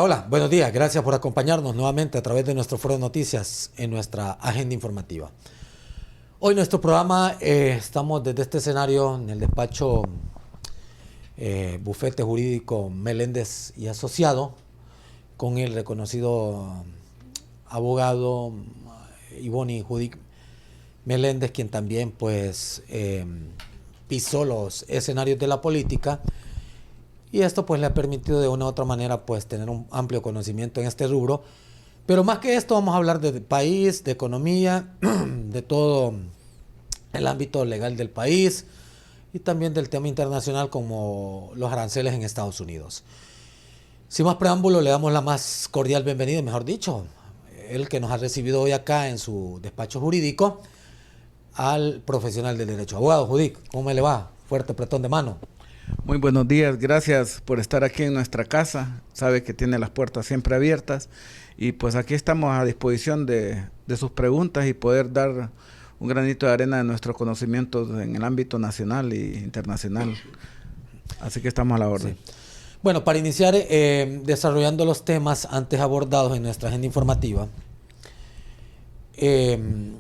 Hola, hola, buenos días. Gracias por acompañarnos nuevamente a través de nuestro foro de noticias en nuestra agenda informativa. Hoy nuestro programa estamos desde este escenario en el despacho Bufete Jurídico Meléndez y Asociado con el reconocido abogado Ivonne Judic Meléndez, quien también pues pisó los escenarios de la política. Y esto pues le ha permitido de una u otra manera pues tener un amplio conocimiento en este rubro. Pero más que esto vamos a hablar de país, de economía, de todo el ámbito legal del país y también del tema internacional como los aranceles en Estados Unidos. Sin más preámbulo, le damos la más cordial bienvenida, mejor dicho, el que nos ha recibido hoy acá en su despacho jurídico, al profesional del derecho. Abogado Judic, ¿cómo me le va? Fuerte apretón de mano. Muy buenos días, gracias por estar aquí en nuestra casa. Sabe que tiene las puertas siempre abiertas y pues aquí estamos a disposición de sus preguntas y poder dar un granito de arena de nuestros conocimientos en el ámbito nacional e internacional. Así que estamos a la orden. Sí. Bueno, para iniciar desarrollando los temas antes abordados en nuestra agenda informativa, me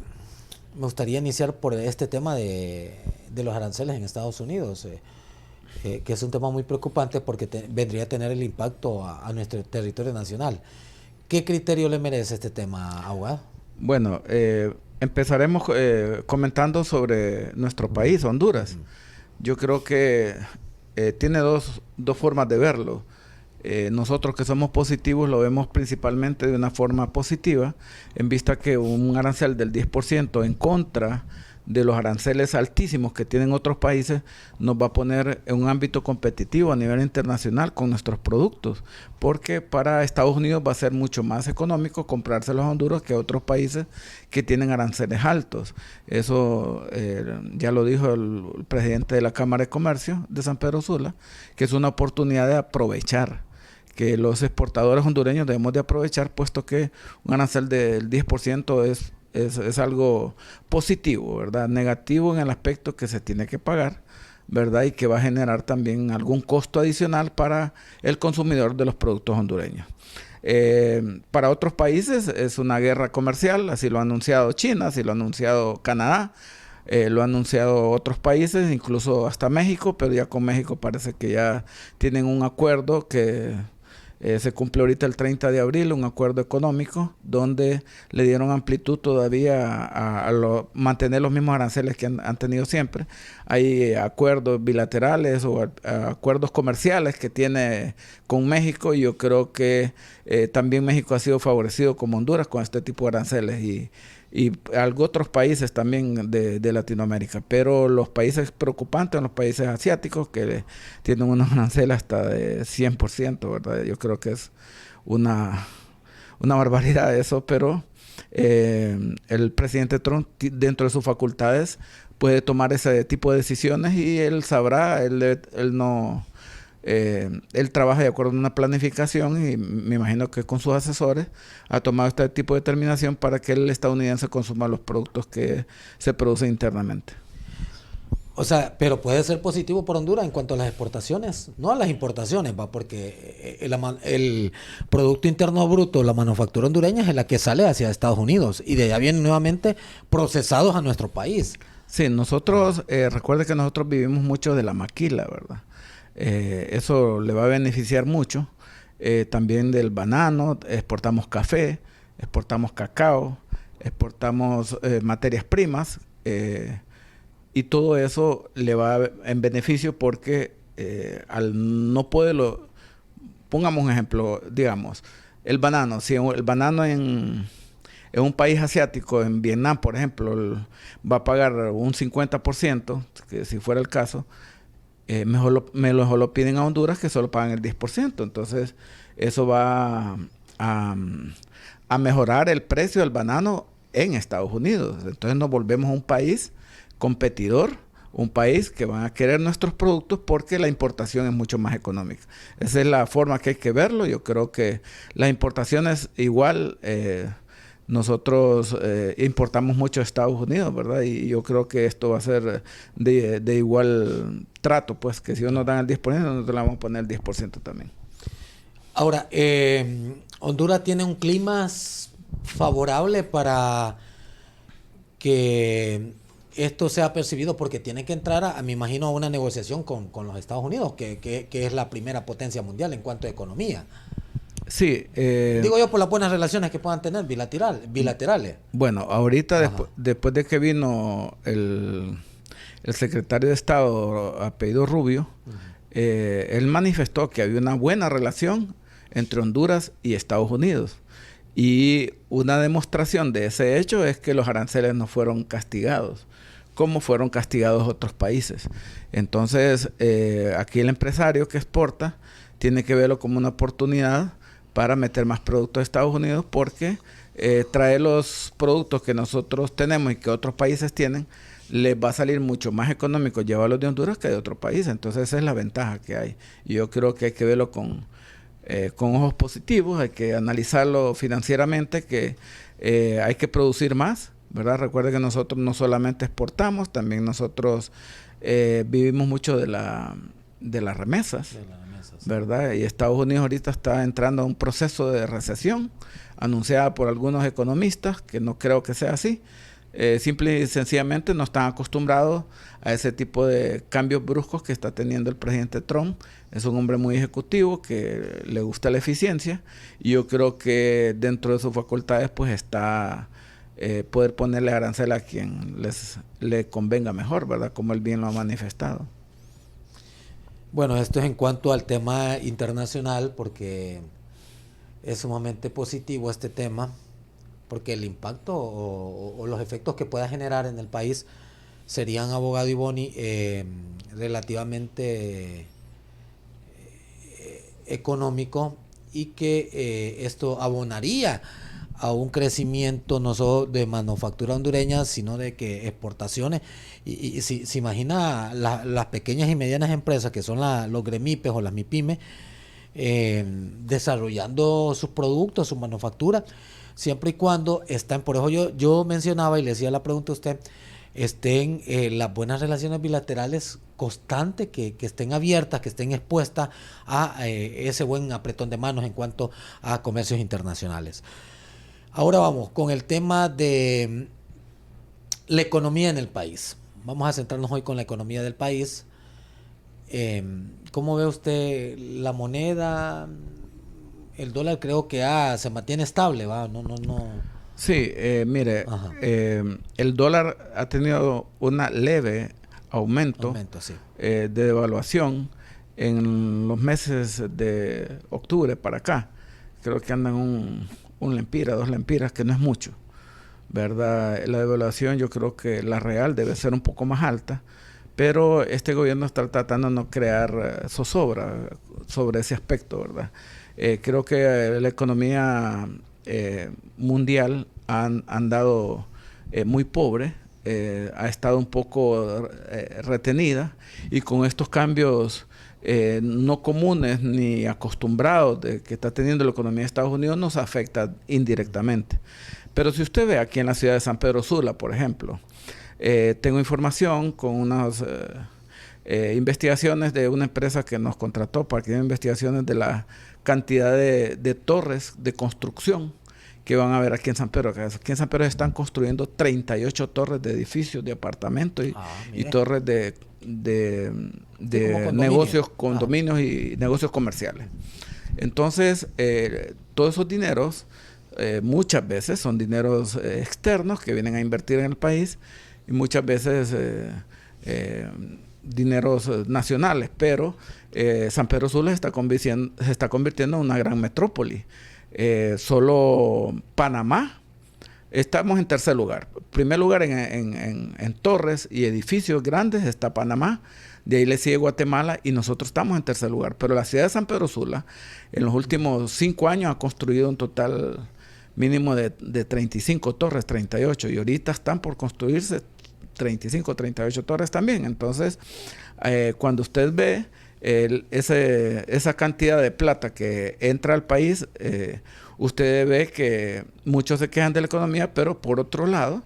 gustaría iniciar por este tema de los aranceles en Estados Unidos. Que es un tema muy preocupante porque vendría a tener el impacto a nuestro territorio nacional. ¿Qué criterio le merece este tema, abogado? Bueno, empezaremos comentando sobre nuestro país, Honduras. Yo creo que tiene dos formas de verlo. Nosotros que somos positivos lo vemos principalmente de una forma positiva, en vista que un arancel del 10% en contra de los aranceles altísimos que tienen otros países nos va a poner en un ámbito competitivo a nivel internacional con nuestros productos, porque para Estados Unidos va a ser mucho más económico comprárselos a Honduras que a otros países que tienen aranceles altos. Eso ya lo dijo el presidente de la Cámara de Comercio de San Pedro Sula, que es una oportunidad de aprovechar, que los exportadores hondureños debemos de aprovechar, puesto que un arancel del 10% es algo positivo, ¿verdad? Negativo en el aspecto que se tiene que pagar, ¿verdad? Y que va a generar también algún costo adicional para el consumidor de los productos hondureños. Para otros países es una guerra comercial, así lo ha anunciado China, así lo ha anunciado Canadá, lo han anunciado otros países, incluso hasta México, pero ya con México parece que ya tienen un acuerdo que se cumple ahorita el 30 de abril, un acuerdo económico donde le dieron amplitud todavía a mantener los mismos aranceles que han tenido siempre. Hay acuerdos bilaterales o acuerdos comerciales que tiene con México, y yo creo que también México ha sido favorecido como Honduras con este tipo de aranceles y otros países también de Latinoamérica. Pero los países preocupantes son los países asiáticos, que tienen unos aranceles hasta de 100%, ¿verdad? Yo creo que es una barbaridad eso, pero el presidente Trump, dentro de sus facultades, puede tomar ese tipo de decisiones y él sabrá, él trabaja de acuerdo a una planificación y me imagino que con sus asesores ha tomado este tipo de determinación para que el estadounidense consuma los productos que se producen internamente. O sea, pero puede ser positivo por Honduras en cuanto a las exportaciones, no a las importaciones, ¿va? Porque el Producto Interno Bruto, la manufactura hondureña es la que sale hacia Estados Unidos y de allá vienen nuevamente procesados a nuestro país. Sí, nosotros, recuerde que nosotros vivimos mucho de la maquila, ¿verdad? Eso le va a beneficiar mucho. También del banano, exportamos café, exportamos cacao, exportamos materias primas, y todo eso le va en beneficio porque al no poderlo, pongamos un ejemplo, digamos, el banano, si el banano en un país asiático, en Vietnam, por ejemplo, va a pagar un 50%, que si fuera el caso, mejor lo piden a Honduras, que solo pagan el 10%. Entonces, eso va a mejorar el precio del banano en Estados Unidos. Entonces, nos volvemos un país competidor, un país que van a querer nuestros productos porque la importación es mucho más económica. Esa es la forma que hay que verlo. Yo creo que las importaciones igual... nosotros importamos mucho a Estados Unidos, ¿verdad? Y yo creo que esto va a ser de igual trato, pues, que si nos dan el 10%, nosotros le vamos a poner el 10% también. Ahora, Honduras tiene un clima favorable para que esto sea percibido, porque tiene que entrar, me imagino, a una negociación con los Estados Unidos, que es la primera potencia mundial en cuanto a economía. Sí. Digo yo por las buenas relaciones que puedan tener bilaterales. Bueno, ahorita después de que vino el secretario de Estado, apellido Rubio, él manifestó que había una buena relación entre Honduras y Estados Unidos. Y una demostración de ese hecho es que los aranceles no fueron castigados, como fueron castigados otros países. Entonces, aquí el empresario que exporta tiene que verlo como una oportunidad para meter más productos a Estados Unidos, porque traer los productos que nosotros tenemos y que otros países tienen, les va a salir mucho más económico llevarlos de Honduras que de otro país. Entonces esa es la ventaja que hay. Y yo creo que hay que verlo con ojos positivos, hay que analizarlo financieramente, que hay que producir más, ¿verdad? Recuerde que nosotros no solamente exportamos, también nosotros vivimos mucho de las remesas, ¿verdad? Y Estados Unidos ahorita está entrando a un proceso de recesión anunciada por algunos economistas, que no creo que sea así. Simple y sencillamente no están acostumbrados a ese tipo de cambios bruscos que está teniendo el presidente Trump. Es un hombre muy ejecutivo que le gusta la eficiencia, y yo creo que dentro de sus facultades pues está poder ponerle arancel a quien le convenga mejor, ¿verdad? Como él bien lo ha manifestado. Bueno, esto es en cuanto al tema internacional, porque es sumamente positivo este tema, porque el impacto o los efectos que pueda generar en el país serían, abogado Iboni, relativamente económico, y que esto abonaría a un crecimiento no solo de manufactura hondureña, sino de que exportaciones. Y si se imagina las pequeñas y medianas empresas, que son los gremipes o las MIPYMES, desarrollando sus productos, su manufactura, siempre y cuando están, por eso yo mencionaba y le hacía la pregunta a usted, estén las buenas relaciones bilaterales constantes, que estén abiertas, que estén expuestas a ese buen apretón de manos en cuanto a comercios internacionales. Ahora vamos con el tema de la economía en el país. Vamos a centrarnos hoy con la economía del país. ¿Cómo ve usted la moneda? El dólar creo que se mantiene estable, ¿va? No. Sí, mire, el dólar ha tenido una leve aumento sí, de devaluación en los meses de octubre para acá. Creo que andan un lempira, 2 lempiras, que no es mucho, ¿verdad? La devaluación, yo creo que la real debe ser un poco más alta, pero este gobierno está tratando de no crear zozobra sobre ese aspecto, ¿verdad? Creo que la economía mundial ha andado muy pobre, ha estado un poco retenida, y con estos cambios no comunes ni acostumbrados que está teniendo la economía de Estados Unidos, nos afecta indirectamente. Pero si usted ve aquí en la ciudad de San Pedro Sula, por ejemplo, tengo información con unas investigaciones de una empresa que nos contrató para que haga investigaciones de la cantidad de torres de construcción que van a haber aquí en San Pedro. Aquí en San Pedro están construyendo 38 torres de edificios, de apartamentos y torres de negocios, condominios y negocios comerciales. Entonces, todos esos dineros muchas veces son dineros externos que vienen a invertir en el país, y muchas veces dineros nacionales, pero San Pedro Sula se está convirtiendo en una gran metrópoli. Solo Panamá estamos en tercer lugar. Primer lugar en torres y edificios grandes está Panamá, de ahí le sigue Guatemala, y nosotros estamos en tercer lugar. Pero la ciudad de San Pedro Sula en los últimos 5 años ha construido un total mínimo de 35 torres, 38, y ahorita están por construirse 35, 38 torres también. Entonces, cuando usted ve esa cantidad de plata que entra al país, usted ve que muchos se quejan de la economía, pero por otro lado,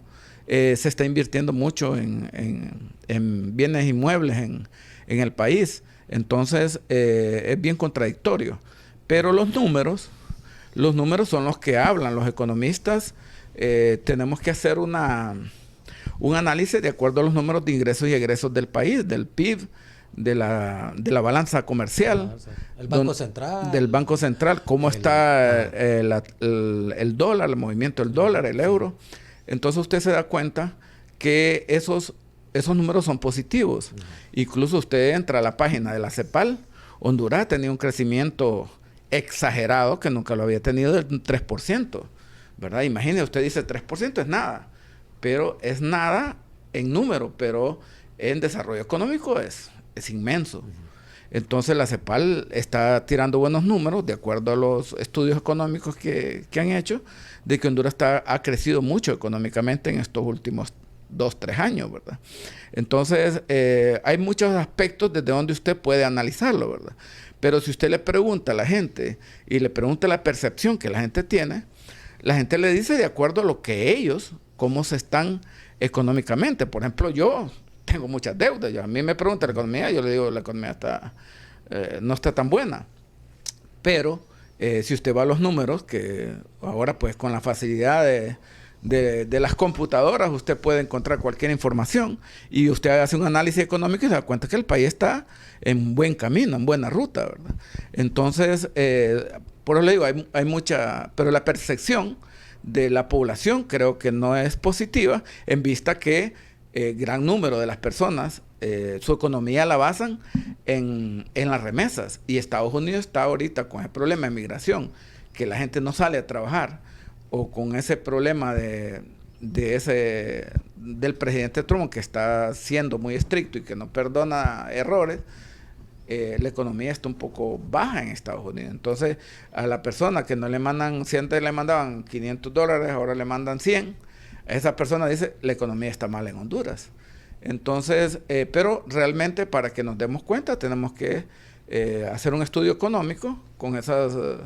se está invirtiendo mucho en bienes inmuebles en el país. Entonces, es bien contradictorio. Pero los números son los que hablan. Los economistas tenemos que hacer un análisis de acuerdo a los números de ingresos y egresos del país, del PIB, de la balanza comercial. El Banco Central. Del Banco Central, cómo está el dólar, el movimiento del dólar, el euro. Entonces usted se da cuenta que esos números son positivos. Incluso usted entra a la página de la CEPAL, Honduras ha tenido un crecimiento exagerado que nunca lo había tenido del 3%, ¿verdad? Imagínese, usted dice 3% es nada, pero es nada en número, pero en desarrollo económico es inmenso. Entonces la CEPAL está tirando buenos números de acuerdo a los estudios económicos que han hecho, de que Honduras ha crecido mucho económicamente en estos últimos 2-3 años, ¿verdad? Entonces, hay muchos aspectos desde donde usted puede analizarlo, ¿verdad? Pero si usted le pregunta a la gente y le pregunta la percepción que la gente tiene, la gente le dice de acuerdo a lo que ellos, cómo se están económicamente. Por ejemplo, yo tengo muchas deudas. A mí me pregunta la economía, yo le digo la economía no está tan buena. Pero si usted va a los números, que ahora pues con la facilidad de las computadoras usted puede encontrar cualquier información y usted hace un análisis económico y se da cuenta que el país está en buen camino, en buena ruta, ¿verdad? Entonces, por eso le digo, hay mucha, pero la percepción de la población creo que no es positiva en vista que gran número de las personas su economía la basan en las remesas, y Estados Unidos está ahorita con el problema de migración, que la gente no sale a trabajar, o con ese problema del presidente Trump, que está siendo muy estricto y que no perdona errores. La economía está un poco baja en Estados Unidos. Entonces, a la persona que no le mandan, si antes le mandaban $500, ahora le mandan 100, esa persona dice, la economía está mal en Honduras. Entonces, pero realmente para que nos demos cuenta tenemos que hacer un estudio económico con esos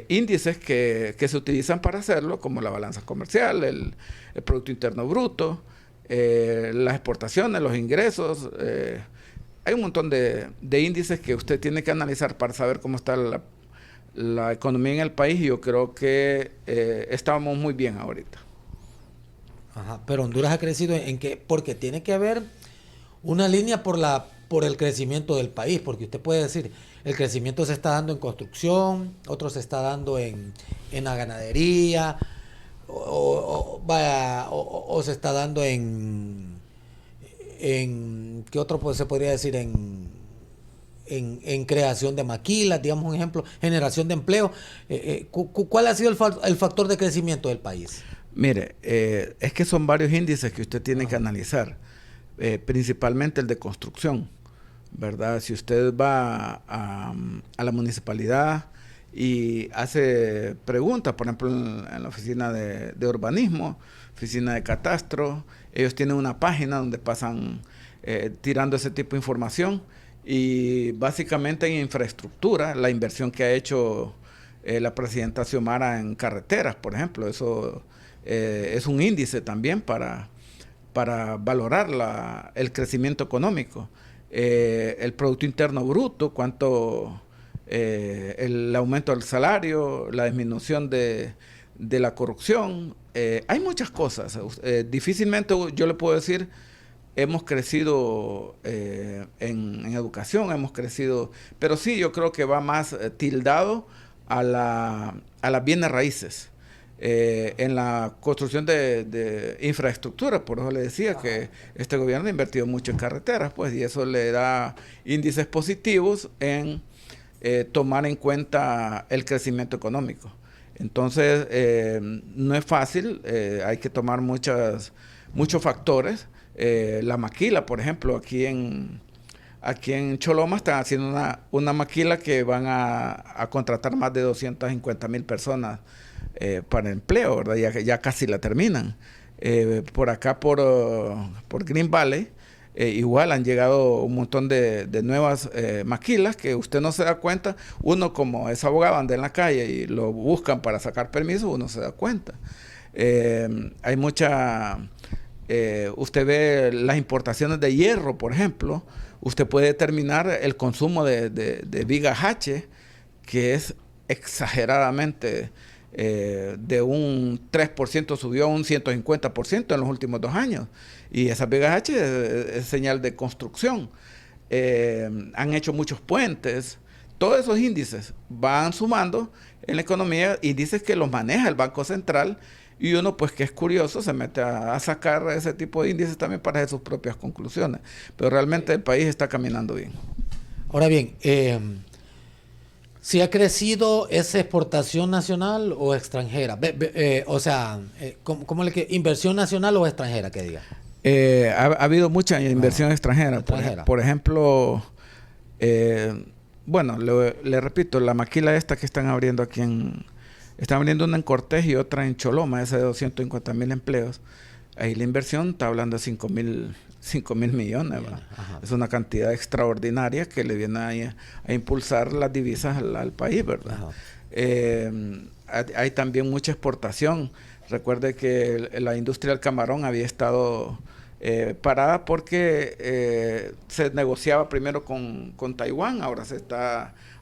índices que se utilizan para hacerlo, como la balanza comercial, el Producto Interno Bruto, las exportaciones, los ingresos. Hay un montón de índices que usted tiene que analizar para saber cómo está la economía en el país, y yo creo que estamos muy bien ahorita. Ajá, pero Honduras ha crecido ¿en qué? Porque tiene que haber una línea por el crecimiento del país, porque usted puede decir, el crecimiento se está dando en construcción, otro se está dando en la ganadería, o se está dando en ¿qué otro pues, se podría decir? En creación de maquilas, digamos un ejemplo, generación de empleo. ¿Cuál ha sido el factor de crecimiento del país? Mire, es que son varios índices que usted tiene que analizar, principalmente el de construcción, ¿verdad? Si usted va a la municipalidad y hace preguntas, por ejemplo, en la oficina de urbanismo, oficina de catastro, ellos tienen una página donde pasan tirando ese tipo de información, y básicamente en infraestructura, la inversión que ha hecho la presidenta Xiomara en carreteras, por ejemplo, eso es un índice también para valorar el crecimiento económico. El Producto Interno Bruto, el aumento del salario, la disminución de la corrupción. Hay muchas cosas. Difícilmente yo le puedo decir, hemos crecido en educación, hemos crecido, pero sí yo creo que va más tildado a las bienes raíces. En la construcción de infraestructura, por eso le decía que este gobierno ha invertido mucho en carreteras, pues, y eso le da índices positivos en tomar en cuenta el crecimiento económico. Entonces, no es fácil, hay que tomar muchos factores. La maquila, por ejemplo, aquí en Choloma están haciendo una maquila que van a contratar más de 250,000 personas para empleo, ¿verdad? Ya casi la terminan. Por acá, por Green Valley, igual han llegado un montón de nuevas maquilas que usted no se da cuenta. Uno, como es abogado, anda en la calle y lo buscan para sacar permiso, uno se da cuenta. Hay mucha... usted ve las importaciones de hierro, por ejemplo. Usted puede determinar el consumo de viga H, que es exageradamente, de un 3% subió a un 150% en los últimos 2 años. Y esas vigas H es señal de construcción. Han hecho muchos puentes. Todos esos índices van sumando en la economía, índices que los maneja el Banco Central, y uno, pues, que es curioso, se mete a sacar ese tipo de índices también para hacer sus propias conclusiones. Pero realmente el país está caminando bien. Ahora bien, si ha crecido esa exportación nacional o extranjera, ¿cómo inversión nacional o extranjera, que diga? Ha habido mucha inversión extranjera. Por ejemplo, bueno, le repito, la maquila esta que están abriendo aquí están abriendo una en Cortés y otra en Choloma, esa de 250,000 empleos. Ahí la inversión está hablando de 5,000 millones. Es una cantidad extraordinaria que le viene a impulsar las divisas al país, ¿verdad? Hay también mucha exportación. Recuerde que la industria del camarón había estado parada porque se negociaba primero con Taiwán. Ahora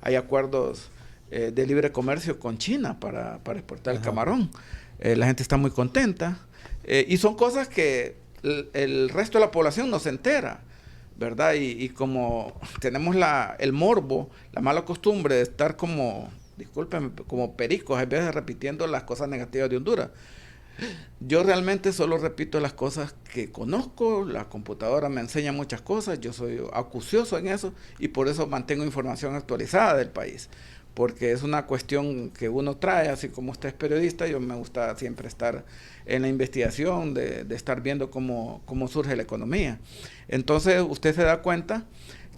hay acuerdos de libre comercio con China para exportar el camarón. La gente está muy contenta. Y son cosas que el resto de la población no se entera, ¿verdad? Y como tenemos el morbo, la mala costumbre de estar discúlpenme, como pericos, a veces repitiendo las cosas negativas de Honduras. Yo realmente solo repito las cosas que conozco, la computadora me enseña muchas cosas, yo soy acucioso en eso y por eso mantengo información actualizada del país, porque es una cuestión que uno trae, así como usted es periodista, yo me gusta siempre estar en la investigación, de estar viendo cómo surge la economía. Entonces usted se da cuenta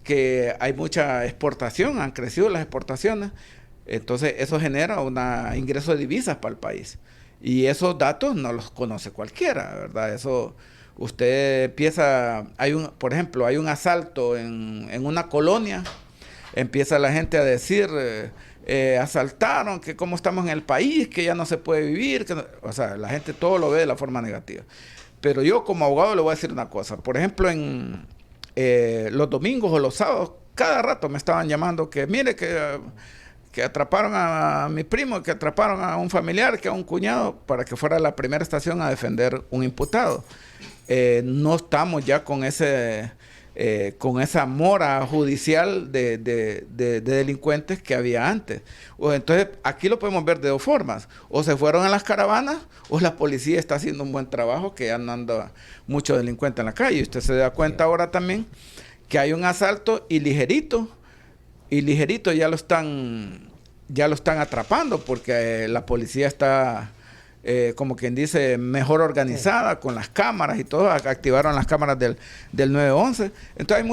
que hay mucha exportación, han crecido las exportaciones, entonces eso genera un ingreso de divisas para el país. Y esos datos no los conoce cualquiera, ¿verdad? Eso, usted empieza, por ejemplo, hay un asalto en una colonia, empieza la gente a decir, asaltaron, que cómo estamos en el país, que ya no se puede vivir, o sea, la gente todo lo ve de la forma negativa. Pero yo como abogado le voy a decir una cosa, por ejemplo, en los domingos o los sábados, cada rato me estaban llamando que mire que atraparon a mi primo, que atraparon a un familiar, que a un cuñado, para que fuera a la primera estación a defender un imputado. No estamos ya con esa mora judicial de delincuentes que había antes. Entonces, aquí lo podemos ver de 2 formas. O se fueron a las caravanas, o la policía está haciendo un buen trabajo, que ya no anda mucho delincuente en la calle. Usted se da cuenta ahora también que hay un asalto y ligerito ya lo están atrapando porque la policía está, como quien dice, mejor organizada con las cámaras y todo. Activaron las cámaras del 911. Entonces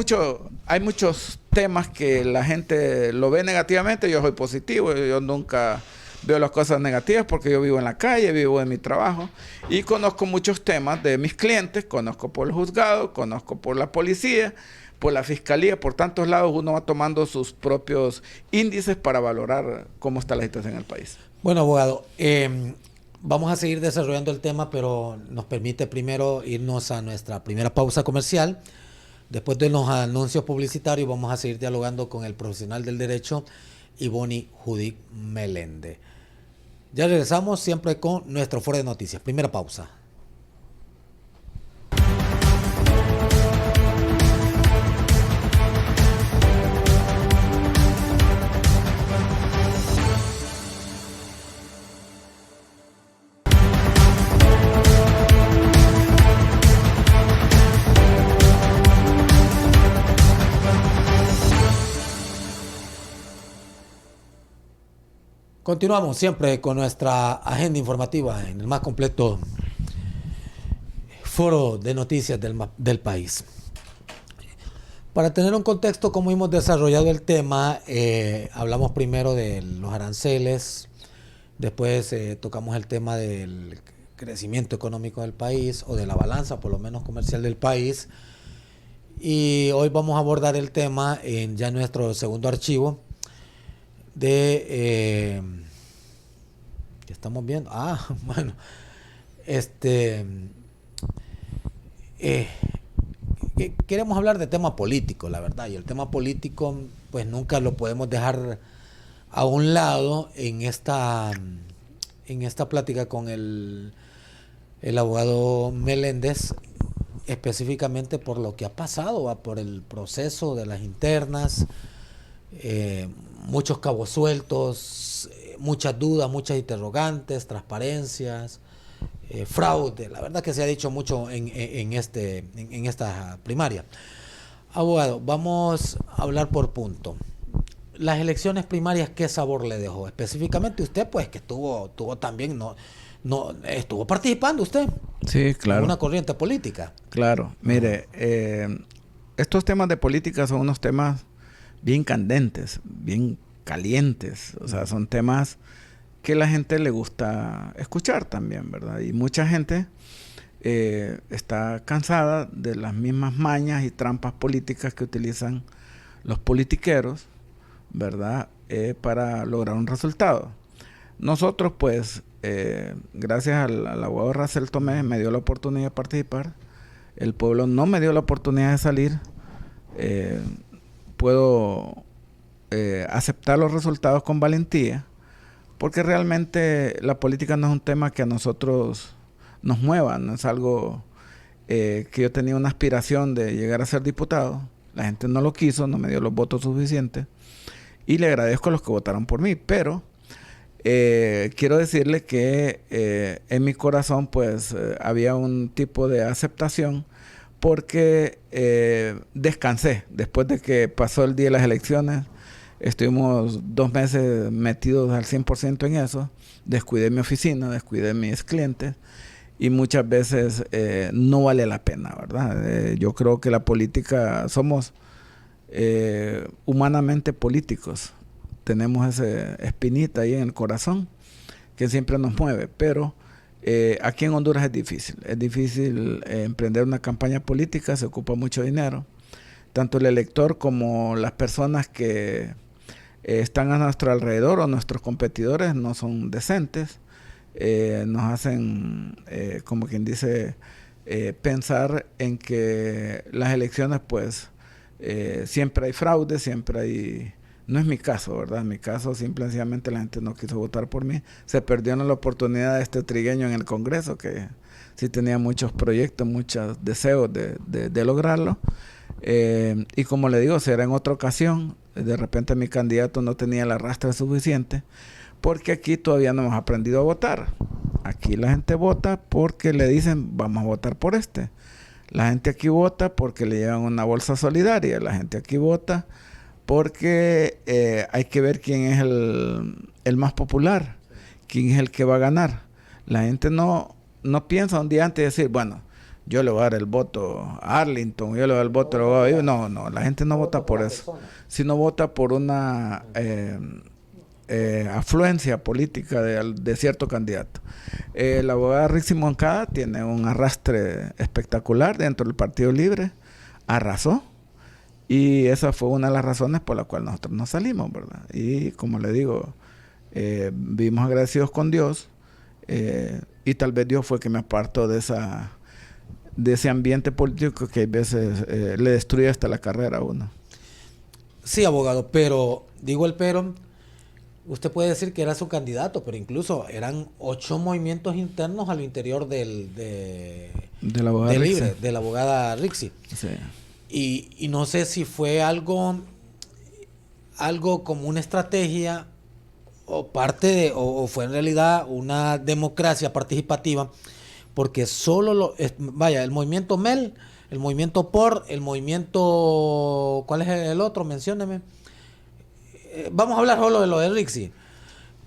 hay muchos temas que la gente lo ve negativamente. Yo soy positivo, yo nunca veo las cosas negativas porque yo vivo en la calle, vivo en mi trabajo y conozco muchos temas de mis clientes, conozco por el juzgado, conozco por la policía, por la fiscalía, por tantos lados. Uno va tomando sus propios índices para valorar cómo está la situación en el país. Bueno, abogado, vamos a seguir desarrollando el tema, pero nos permite primero irnos a nuestra primera pausa comercial. Después de los anuncios publicitarios vamos a seguir dialogando con el profesional del derecho, Ivonne Judic Meléndez. Ya regresamos siempre con nuestro foro de noticias. Primera pausa. Continuamos siempre con nuestra agenda informativa en el más completo foro de noticias del país. Para tener un contexto cómo hemos desarrollado el tema, hablamos primero de los aranceles, después tocamos el tema del crecimiento económico del país o de la balanza, por lo menos comercial del país, y hoy vamos a abordar el tema en ya nuestro segundo archivo ¿qué estamos viendo? Bueno, queremos hablar de tema político, la verdad, y el tema político pues nunca lo podemos dejar a un lado en esta plática con el abogado Meléndez, específicamente por lo que ha pasado, ¿va? Por el proceso de las internas, muchos cabos sueltos, muchas dudas, muchas interrogantes, transparencias, fraude. La verdad que se ha dicho mucho en esta primaria. Abogado, vamos a hablar por punto. Las elecciones primarias, ¿qué sabor le dejó? Específicamente usted, pues, que tuvo también, no estuvo participando usted Sí, en claro. una corriente política. Claro. Mire, estos temas de política son unos temas bien candentes, bien calientes. O sea, son temas que la gente le gusta escuchar también, ¿verdad? Y mucha gente está cansada de las mismas mañas y trampas políticas que utilizan los politiqueros, ¿verdad? Para lograr un resultado. Nosotros, pues, gracias al abogado Racel Tomé, me dio la oportunidad de participar. El pueblo no me dio la oportunidad de salir. Puedo aceptar los resultados con valentía, porque realmente la política no es un tema que a nosotros nos mueva, no es algo que yo tenía una aspiración de llegar a ser diputado. La gente no lo quiso, no me dio los votos suficientes, y le agradezco a los que votaron por mí, pero quiero decirle que en mi corazón pues había un tipo de aceptación, porque descansé después de que pasó el día de las elecciones. Estuvimos 2 meses metidos al 100% en eso. Descuidé mi oficina, descuidé mis clientes, y muchas veces no vale la pena, ¿verdad? Yo creo que la política, somos humanamente políticos. Tenemos esa espinita ahí en el corazón que siempre nos mueve, pero aquí en Honduras es difícil. Es difícil emprender una campaña política, se ocupa mucho dinero. Tanto el elector como las personas que están a nuestro alrededor o nuestros competidores no son decentes. Nos hacen, como quien dice, pensar en que las elecciones, pues, siempre hay fraude, siempre hay... No es mi caso, ¿verdad? En mi caso, simplemente la gente no quiso votar por mí. Se perdieron la oportunidad de este trigueño en el Congreso, que sí tenía muchos proyectos, muchos deseos de lograrlo. Y como le digo, será en otra ocasión. De repente mi candidato no tenía el arrastre suficiente, porque aquí todavía no hemos aprendido a votar. Aquí la gente vota porque le dicen, vamos a votar por este. La gente aquí vota porque le llevan una bolsa solidaria. La gente aquí vota porque hay que ver quién es el más popular, quién es el que va a ganar. La gente no piensa un día antes de decir, bueno, yo le voy a dar el voto a Arlington, yo le voy a dar el voto a... No, la gente no vota por eso, sino vota por una afluencia política de cierto candidato. La abogada Rixi Moncada tiene un arrastre espectacular dentro del Partido Libre, arrasó, y esa fue una de las razones por la cual nosotros nos salimos, ¿verdad? Y como le digo, vivimos agradecidos con Dios, y tal vez Dios fue que me apartó de ese ambiente político que a veces le destruye hasta la carrera a uno. Sí, abogado, pero, digo el pero, usted puede decir que era su candidato, pero incluso eran 8 movimientos internos al interior de la abogada del Rixi. Libre, de la abogada Rixi. Sí. Y no sé si fue algo como una estrategia o o fue en realidad una democracia participativa, porque solo el movimiento MEL, el movimiento POR, el movimiento, ¿cuál es el otro? Mencióneme. Vamos a hablar solo de lo de Rixi.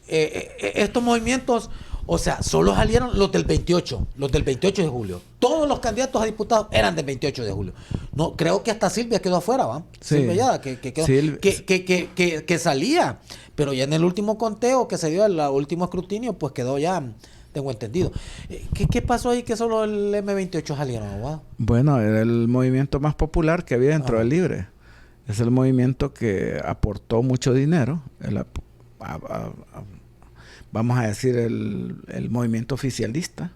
Estos movimientos, o sea, solo salieron los del 28 de julio. Todos los candidatos a diputados eran del 28 de julio. No, creo que hasta Silvia quedó afuera, ¿va? Sí. Silvia Yada, que salía, pero ya en el último conteo que se dio, el último escrutinio, pues quedó ya, tengo entendido. ¿Qué pasó ahí que solo el M28 salieron, ¿va? Bueno, era el movimiento más popular que había dentro del Libre. Es el movimiento que aportó mucho dinero, vamos a decir el movimiento oficialista,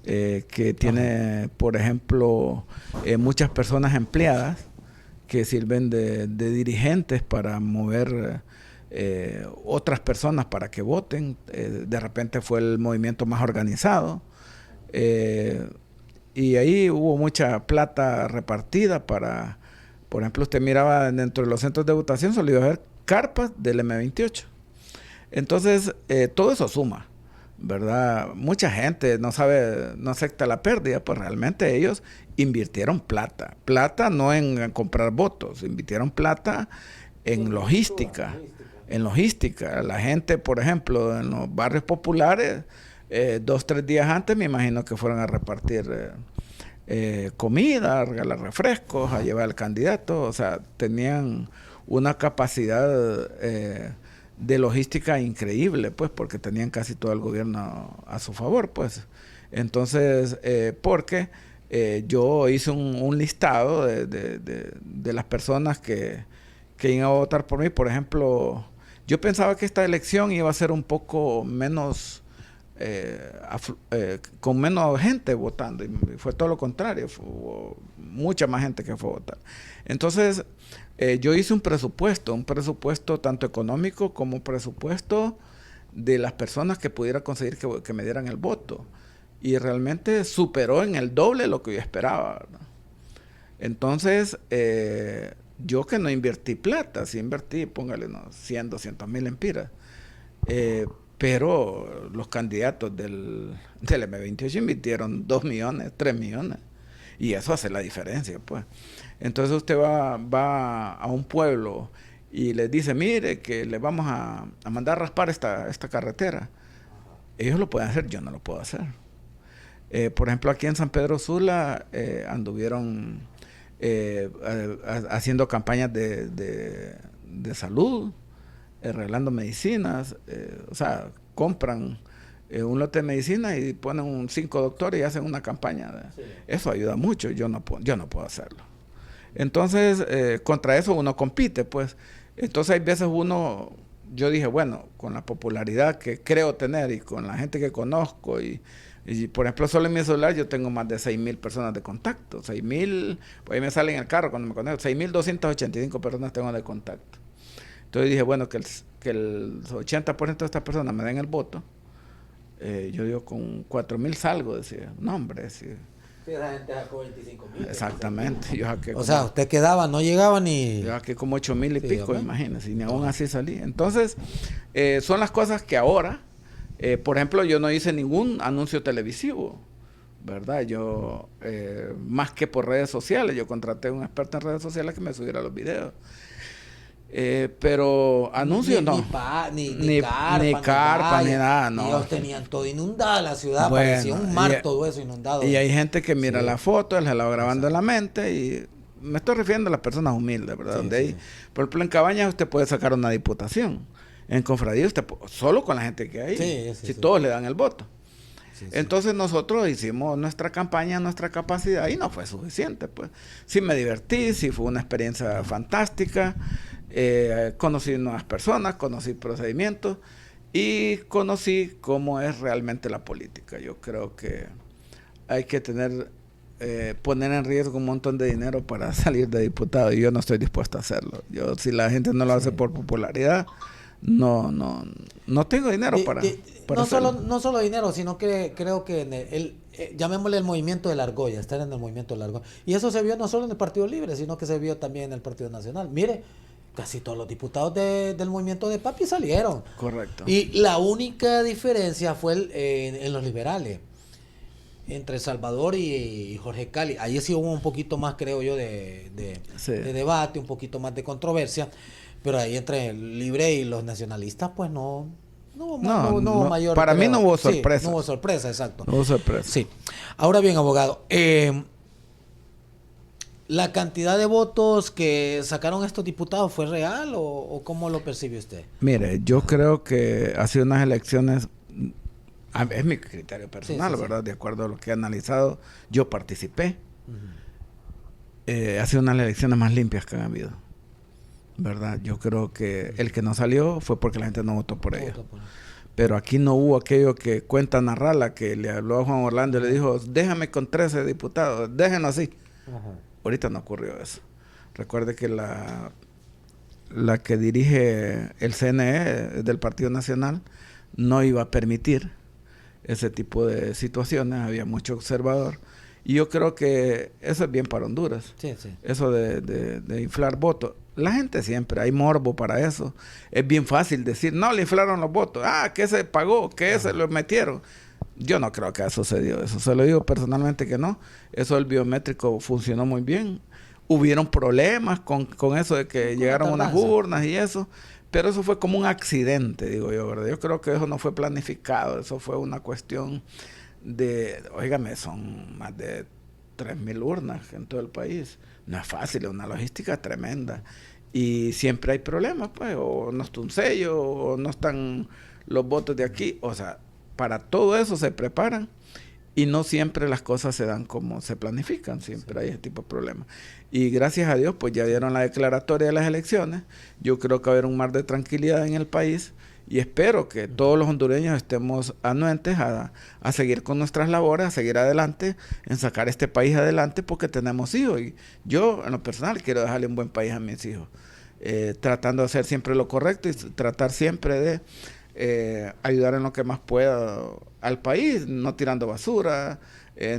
que tiene, por ejemplo, muchas personas empleadas que sirven de dirigentes para mover otras personas para que voten. De repente fue el movimiento más organizado. Y ahí hubo mucha plata repartida para, por ejemplo, usted miraba dentro de los centros de votación, solo iba a haber carpas del M28. Entonces, todo eso suma, ¿verdad? Mucha gente no sabe, no acepta la pérdida, pues realmente ellos invirtieron plata. Plata no en comprar votos, invirtieron plata en logística. En logística. La gente, por ejemplo, en los barrios populares, 2, 3 días antes me imagino que fueron a repartir comida, a regalar refrescos, a llevar al candidato. O sea, tenían una capacidad de logística increíble, pues, porque tenían casi todo el gobierno a su favor, pues. Entonces, porque yo hice un listado de las personas que iban a votar por mí. Por ejemplo, yo pensaba que esta elección iba a ser un poco menos, con menos gente votando, y fue todo lo contrario, hubo mucha más gente que fue a votar. Entonces, yo hice un presupuesto tanto económico como presupuesto de las personas que pudiera conseguir que me dieran el voto. Y realmente superó en el doble lo que yo esperaba, ¿verdad? Entonces, yo que no invertí plata, sí invertí, póngale unos 100, 200 mil empiras. Pero los candidatos del M28 invirtieron 2 millones, 3 millones. Y eso hace la diferencia, pues. Entonces usted va a un pueblo y les dice, mire, que le vamos a mandar a raspar esta carretera. Ellos lo pueden hacer, yo no lo puedo hacer. Por ejemplo, aquí en San Pedro Sula anduvieron haciendo campañas de salud, regalando medicinas, o sea, compran un lote de medicina y ponen 5 doctores y hacen una campaña. Sí. Eso ayuda mucho, yo no puedo hacerlo. Entonces, contra eso uno compite, pues. Entonces hay veces yo dije, bueno, con la popularidad que creo tener y con la gente que conozco y por ejemplo, solo en mi celular yo tengo más de 6,000 personas de contacto. 6,000, pues ahí me sale en el carro cuando me conecto, 6,285 personas tengo de contacto. Entonces dije, bueno, que el 80% de estas personas me den el voto. Yo digo, con 4,000 salgo, decía. No, hombre, decía. Sí, esa gente sacó 25,000. Exactamente. Yo saqué sea, usted quedaba, no llegaba ni... Yo saqué como 8,000 y pico, imagínese, y ni aún así salí. Entonces, son las cosas que ahora, por ejemplo, yo no hice ningún anuncio televisivo, ¿verdad? Yo, más que por redes sociales, yo contraté a un experto en redes sociales que me subiera los videos. Pero anuncios no. Ni carpa, ni nada, no. Ellos tenían todo inundado, la ciudad, bueno, parecía un mar todo eso inundado. Y hay gente que mira la foto, él se la va grabando en la mente, y me estoy refiriendo a las personas humildes, ¿verdad? Donde hay, por ejemplo, en Cabañas usted puede sacar una diputación. En Confradía usted solo con la gente que hay, si todos le dan el voto. Entonces nosotros hicimos nuestra campaña, nuestra capacidad, y no fue suficiente, pues. Sí me divertí, sí fue una experiencia fantástica. Conocí nuevas personas, conocí procedimientos y conocí cómo es realmente la política. Yo creo que hay que poner en riesgo un montón de dinero para salir de diputado, y yo no estoy dispuesto a hacerlo. Si la gente no lo hace por popularidad, no tengo dinero para hacerlo. No solo dinero, sino que creo que llamémosle el movimiento de la argolla, estar en el movimiento de la argolla. Y eso se vio no solo en el Partido Libre, sino que se vio también en el Partido Nacional. Mire, casi todos los diputados del movimiento de Papi salieron. Correcto. Y la única diferencia fue en los liberales, entre El Salvador y Jorge Cali. Ahí sí hubo un poquito más, creo yo, de debate, un poquito más de controversia. Pero ahí entre el Libre y los nacionalistas, pues no hubo mayor... Para mí no hubo sorpresa. Sí, no hubo sorpresa, exacto. No hubo sorpresa. Sí. Ahora bien, abogado, ¿la cantidad de votos que sacaron estos diputados fue real o cómo lo percibe usted? Mire, yo creo que ha sido unas elecciones, es mi criterio personal, ¿verdad? De acuerdo a lo que he analizado, yo participé. Ha sido unas elecciones más limpias que han habido, ¿verdad? Yo creo que el que no salió fue porque la gente no votó por ella. Pero aquí no hubo aquello que cuenta Narrala, que le habló a Juan Orlando y le dijo, déjame con 13 diputados, déjenlo así. Ahorita no ocurrió eso. Recuerde que la la que dirige el CNE del Partido Nacional no iba a permitir ese tipo de situaciones, había mucho observador. Y yo creo que eso es bien para Honduras. Sí, sí. Eso de inflar votos. La gente siempre, hay morbo para eso. Es bien fácil decir, no, le inflaron los votos. Ah, que se pagó, que se lo metieron. Yo no creo que haya sucedido eso. Se lo digo personalmente que no. Eso del biométrico funcionó muy bien. Hubieron problemas con eso de que llegaron unas urnas y eso. Pero eso fue como un accidente, digo yo, ¿verdad? Yo creo que eso no fue planificado. Eso fue una cuestión óigame, son más de 3,000 urnas en todo el país. No es fácil, es una logística tremenda. Y siempre hay problemas, pues, o no está un sello, o no están los votos de aquí. O sea, para todo eso se preparan y no siempre las cosas se dan como se planifican, siempre hay ese tipo de problemas. Y gracias a Dios, pues ya dieron la declaratoria de las elecciones. Yo creo que va a haber un mar de tranquilidad en el país. Y espero que todos los hondureños estemos anuentes a seguir con nuestras labores, a seguir adelante, en sacar este país adelante, porque tenemos hijos. Y yo, en lo personal, quiero dejarle un buen país a mis hijos. Tratando de hacer siempre lo correcto y tratar siempre de ayudar en lo que más pueda al país, no tirando basura,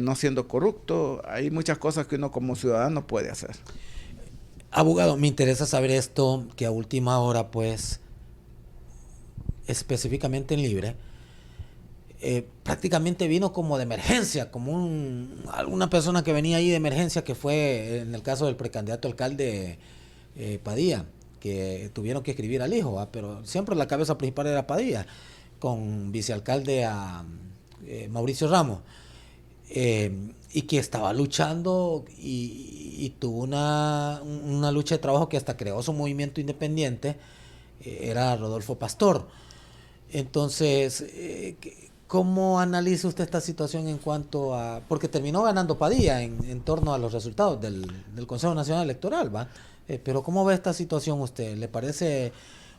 no siendo corrupto. Hay muchas cosas que uno como ciudadano puede hacer. Abogado, me interesa saber esto, que a última hora, pues, específicamente en Libre, prácticamente vino como de emergencia, como alguna persona que venía ahí de emergencia, que fue en el caso del precandidato alcalde Padilla, que tuvieron que escribir al hijo, pero siempre la cabeza principal era Padilla, con vicealcalde a Mauricio Ramos, y que estaba luchando y tuvo una lucha de trabajo que hasta creó su movimiento independiente, era Rodolfo Pastor. Entonces, ¿cómo analiza usted esta situación en cuanto a...? Porque terminó ganando Padilla en torno a los resultados del Consejo Nacional Electoral, ¿va? Pero ¿cómo ve esta situación usted? ¿Le parece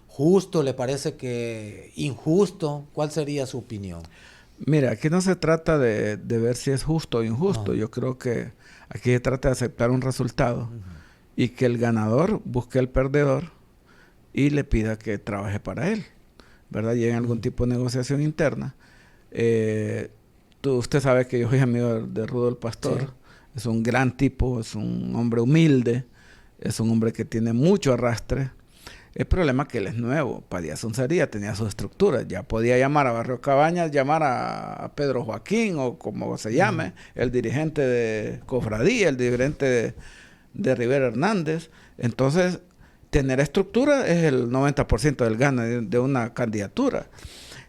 justo? ¿Le parece que injusto? ¿Cuál sería su opinión? Mira, aquí no se trata de ver si es justo o injusto. No. Yo creo que aquí se trata de aceptar un resultado y que el ganador busque al perdedor y le pida que trabaje para él, ¿verdad? Llegue a algún tipo de negociación interna. Usted sabe que yo soy amigo de Rudolf Pastor. Sí. Es un gran tipo, es un hombre humilde, es un hombre que tiene mucho arrastre. El problema es que él es nuevo. Padilla Soncería tenía su estructura. Ya podía llamar a Barrio Cabañas, llamar a Pedro Joaquín o como se llame, el dirigente de Cofradía, el dirigente de Rivera Hernández. Entonces, tener estructura es el 90% del gane de una candidatura.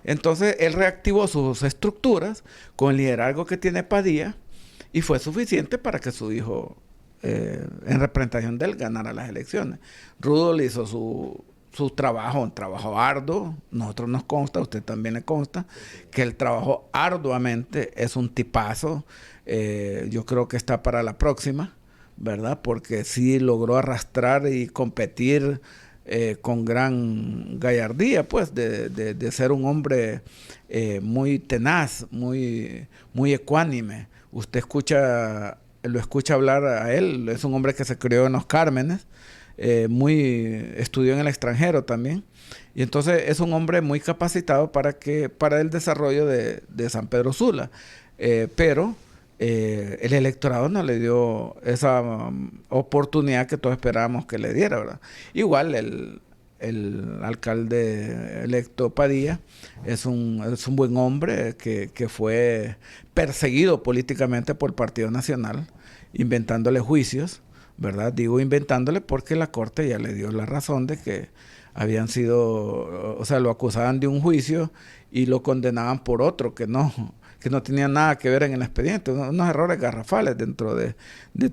Entonces, él reactivó sus estructuras con el liderazgo que tiene Padilla y fue suficiente para que su hijo, en representación de él, ganara las elecciones. Rudolf hizo su trabajo, un trabajo arduo. Nosotros nos consta, a usted también le consta, que él trabajó arduamente, es un tipazo. Yo creo que está para la próxima, ¿verdad? Porque sí logró arrastrar y competir con gran gallardía, pues, de ser un hombre muy tenaz, muy ecuánime. Usted lo escucha hablar a él, es un hombre que se crió en Los Cármenes, estudió en el extranjero también, y entonces es un hombre muy capacitado para el desarrollo de San Pedro Sula, pero el electorado no le dio esa oportunidad que todos esperábamos que le diera, ¿verdad? Igual el alcalde electo Padilla es un buen hombre que fue perseguido políticamente por el Partido Nacional, inventándole juicios, ¿verdad? Digo inventándole porque la Corte ya le dio la razón de que habían sido, o sea, lo acusaban de un juicio y lo condenaban por otro que no tenía nada que ver en el expediente, unos errores garrafales dentro de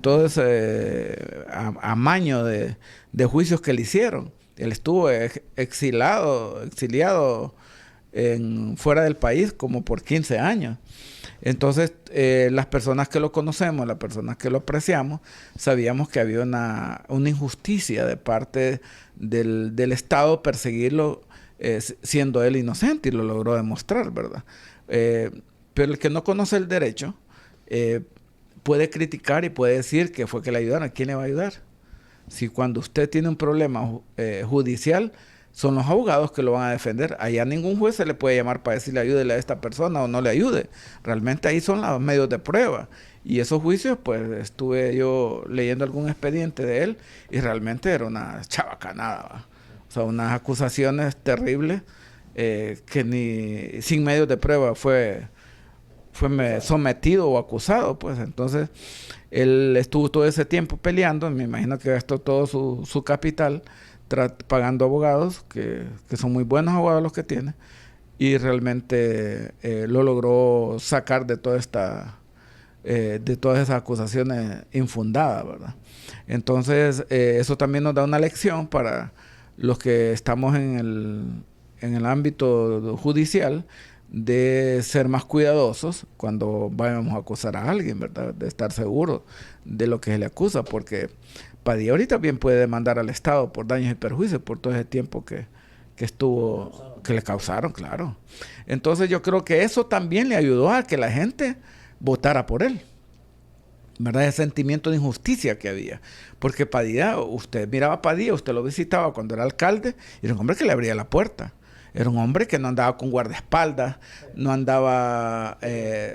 todo ese amaño de juicios que le hicieron. Él estuvo exiliado fuera del país como por 15 años. Entonces, las personas que lo conocemos, las personas que lo apreciamos, sabíamos que había una injusticia de parte del Estado perseguirlo siendo él inocente, y lo logró demostrar, ¿verdad? Pero el que no conoce el derecho puede criticar y puede decir que fue que le ayudaron. ¿A quién le va a ayudar? Si cuando usted tiene un problema judicial, son los abogados que lo van a defender. Allá ningún juez se le puede llamar para decirle ayúdele a esta persona o no le ayude. Realmente ahí son los medios de prueba. Y esos juicios, pues estuve yo leyendo algún expediente de él y realmente era una chabacanada, ¿va? O sea, unas acusaciones terribles que ni sin medios de prueba fue sometido o acusado, pues. Entonces, él estuvo todo ese tiempo peleando, me imagino que gastó todo su capital pagando abogados, que son muy buenos abogados los que tiene, y realmente lo logró sacar de todas esas acusaciones infundadas, ¿verdad? Entonces, eso también nos da una lección para los que estamos en el ámbito judicial, de ser más cuidadosos cuando vayamos a acusar a alguien, ¿verdad? De estar seguros de lo que se le acusa, porque Padilla ahorita bien puede demandar al Estado por daños y perjuicios por todo ese tiempo que le causaron, claro. Entonces yo creo que eso también le ayudó a que la gente votara por él, ¿verdad? Ese sentimiento de injusticia que había. Porque Padilla, usted miraba a Padilla, usted lo visitaba cuando era alcalde, y era un hombre que le abría la puerta. Era un hombre que no andaba con guardaespaldas, no andaba,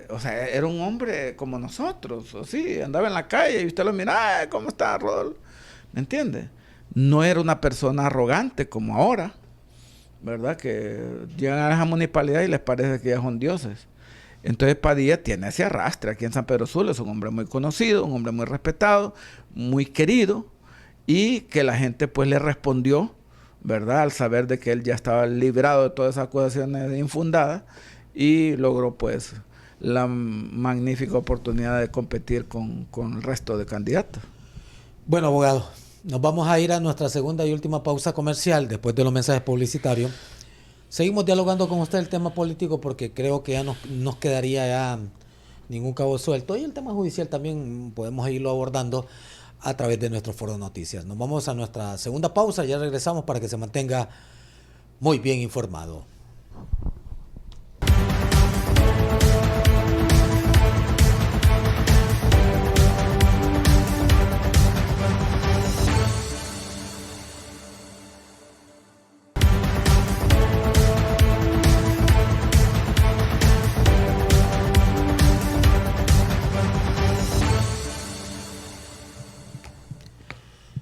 o sea, era un hombre como nosotros, o sí, andaba en la calle y usted lo mira, ¿cómo está, Rodolfo? ¿Me entiende? No era una persona arrogante como ahora, ¿verdad? Que llegan a esa municipalidad y les parece que ya son dioses. Entonces Padilla tiene ese arrastre aquí en San Pedro Sula, es un hombre muy conocido, un hombre muy respetado, muy querido, y que la gente pues le respondió, ¿verdad? Al saber de que él ya estaba librado de todas esas acusaciones infundadas y logró pues la magnífica oportunidad de competir con el resto de candidatos. Bueno, abogado, nos vamos a ir a nuestra segunda y última pausa comercial después de los mensajes publicitarios. Seguimos dialogando con usted el tema político porque creo que ya nos quedaría ya ningún cabo suelto, y el tema judicial también podemos irlo abordando a través de nuestro foro de noticias. Nos vamos a nuestra segunda pausa, ya regresamos para que se mantenga muy bien informado.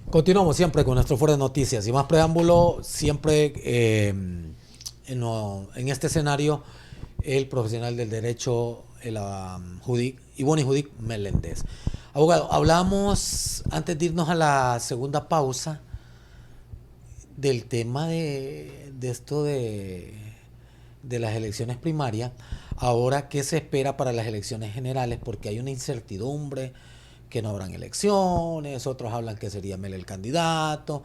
Continuamos siempre con nuestro foro de noticias y más preámbulo, siempre en este escenario, el profesional del derecho, Ivonne Judic Meléndez. Abogado, hablamos antes de irnos a la segunda pausa del tema de esto de las elecciones primarias. Ahora, ¿qué se espera para las elecciones generales? Porque hay una incertidumbre, que no habrán elecciones, otros hablan que sería Mel el candidato,